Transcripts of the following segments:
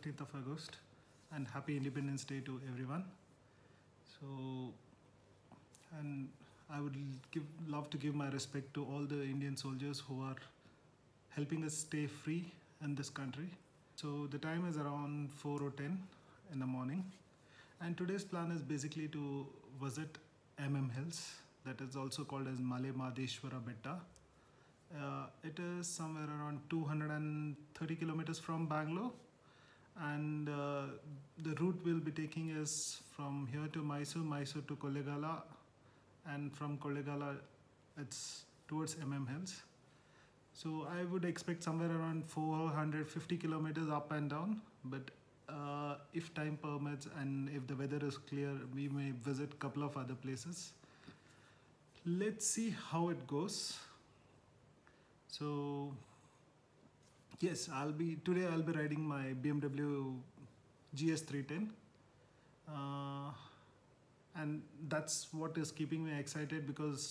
15th of August, and happy Independence Day to everyone. So, and I would love to give my respect to all the Indian soldiers who are helping us stay free in this country. So the time is around 4 or 10 in the morning, and today's plan is basically to visit Hills, that is also called as Male Madeshwara Betta. It is somewhere around 230 kilometers from Bangalore, and the route we'll be taking is from here to Mysore, Mysore to Kollegal, and from Kollegal it's towards Hills. So I would expect somewhere around 450 kilometers up and down, but if time permits and if the weather is clear, we may visit a couple of other places. Let's see how it goes. So yes, today I'll be riding my BMW GS310, and that's what is keeping me excited, because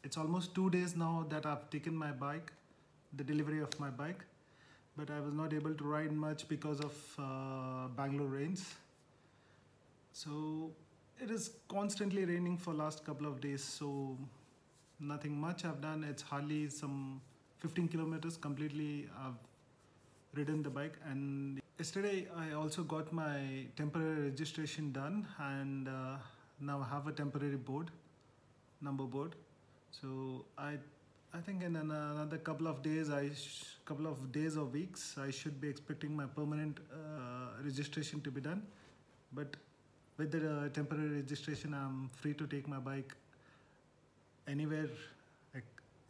it's almost 2 days now that I've taken my bike, the delivery of my bike, but I was not able to ride much because of Bangalore rains. So it is constantly raining for last couple of days, so nothing much I've done. It's hardly some 15 kilometers completely I've ridden the bike. And yesterday I also got my temporary registration done, and now I have a temporary number board. So I think in another couple of days or weeks I should be expecting my permanent registration to be done. But with the temporary registration, I'm free to take my bike anywhere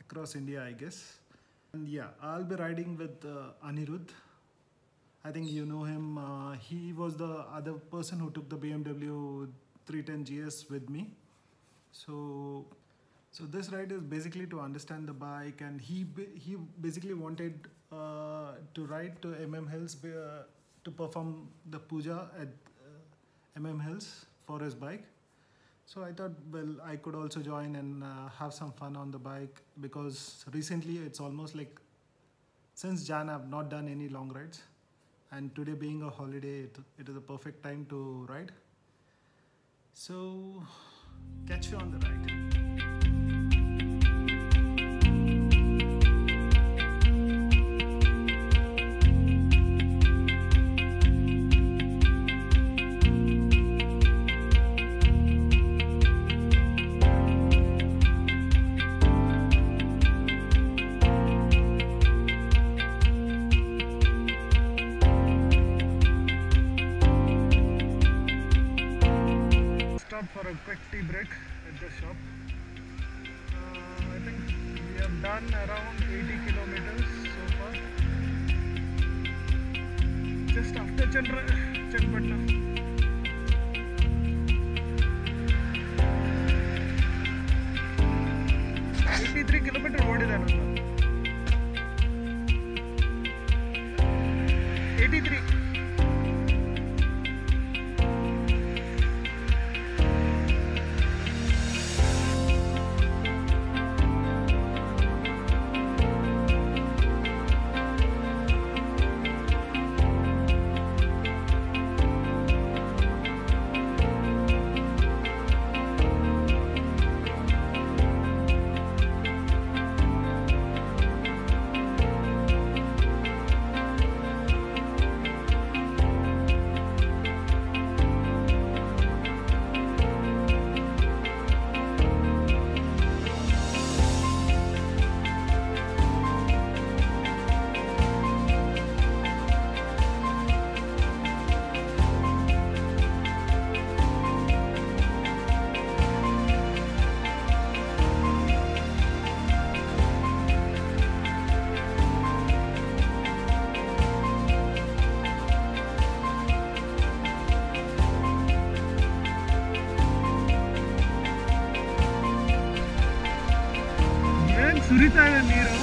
across India, I guess. And yeah, I'll be riding with Anirudh. I think you know him. He was the other person who took the BMW 310 GS with me. So this ride is basically to understand the bike, and he basically wanted to ride to Hills to perform the puja at Hills for his bike. So I thought, well, I could also join and have some fun on the bike, because recently it's almost like since Jan I've not done any long rides, and today being a holiday, it is a perfect time to ride. So catch you on the ride. For a quick tea break at the shop. I think we have done around 80 kilometers so far. Just after Chenpatna. 83 kilometers ಓಡಿದಾನಂತ. 83. ಸುರಿತಾ ಇದೆ ನೀರು.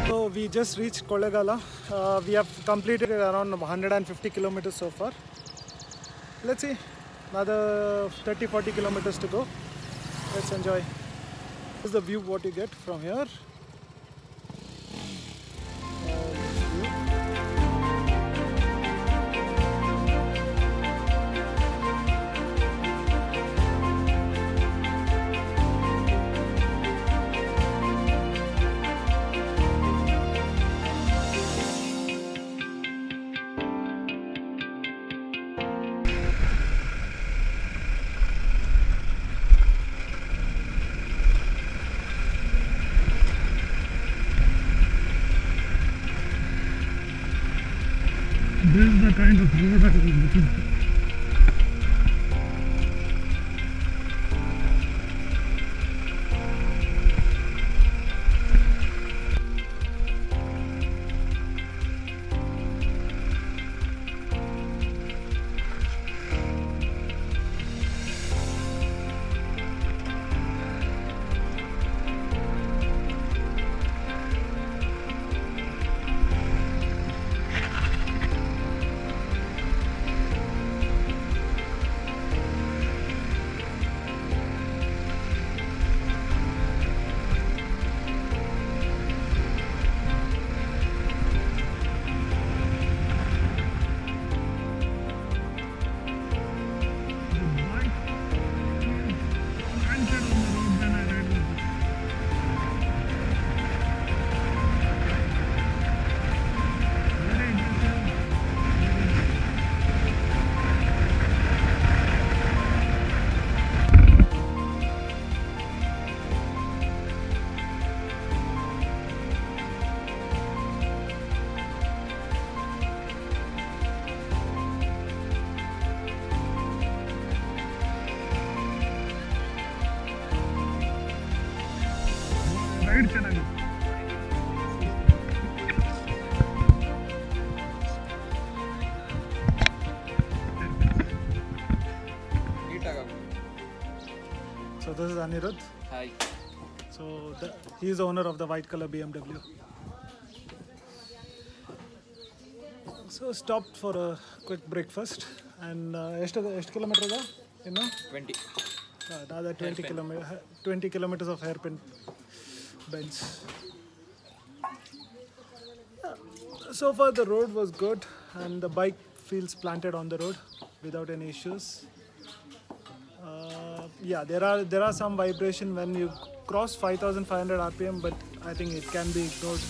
So we We just reached Kozhikode. We have completed around 150 kilometers so far. Let's see, another 30-40 kilometers to go. Let's enjoy. This is the view what you get from here. This is the kind of road I was looking for. Ride ಚೆನ್ನಾಗಿದೆ. So this is Anirudh. Hi. So he is the owner of the white color BMW. So stopped for a quick breakfast and ಎಷ್ಟು kilometers ಇದೆ ಇನ್ನು 20. Another 20 kilometers of hairpin bends. So far the road was good and the bike feels planted on the road without any issues. Yeah, there are some vibration when you cross 5,500 RPM, but I think it can be ignored.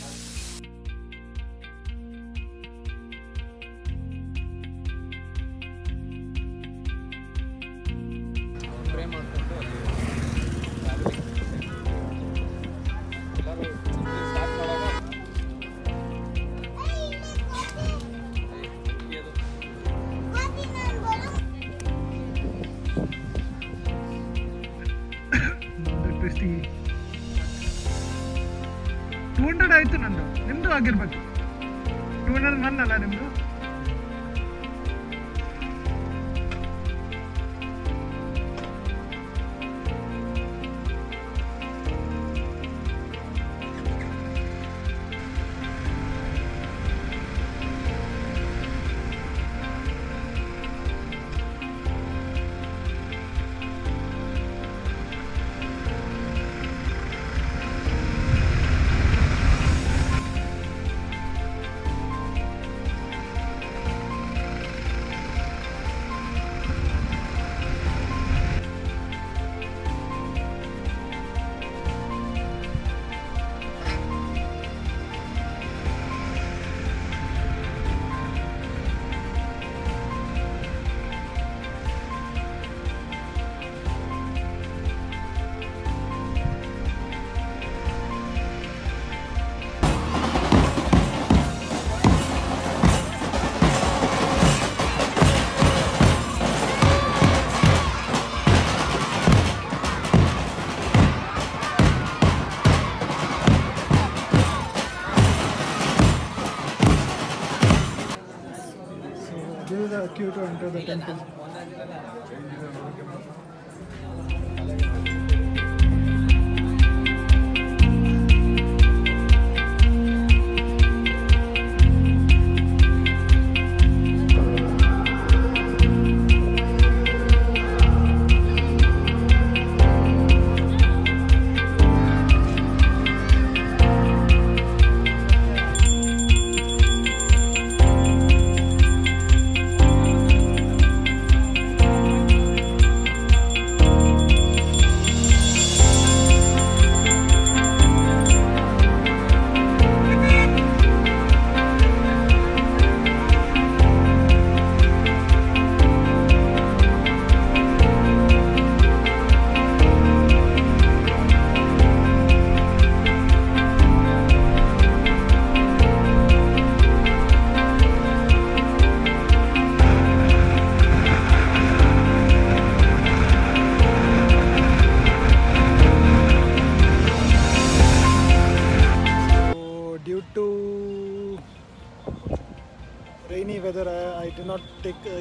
Twisting 200 ಆಯ್ತು ನಂದು, ನಿಮ್ದು ಆಗಿರ್ಬೇಕು 201 ಅಲ್ಲ ನಿಮ್ದು. This is the queue to enter the temple.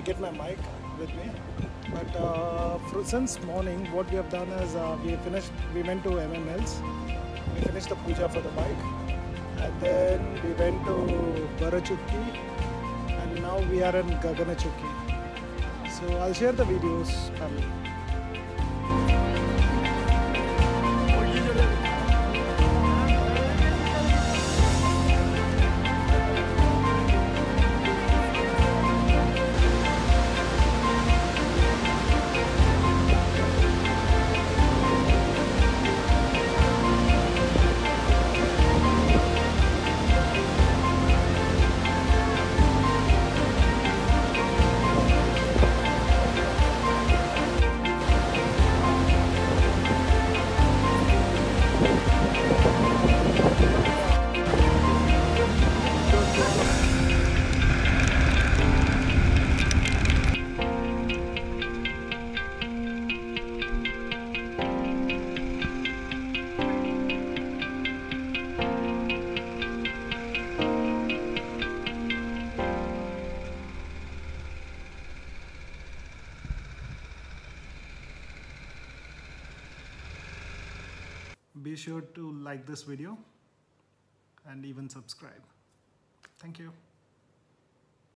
get my mic with me. But since morning, what we have done is we went to MML's, we finished the puja for the bike, and then we went to Barachukki, and now we are in Gaganachukki. So I'll share the videos, family. Be sure to like this video and even subscribe. Thank you.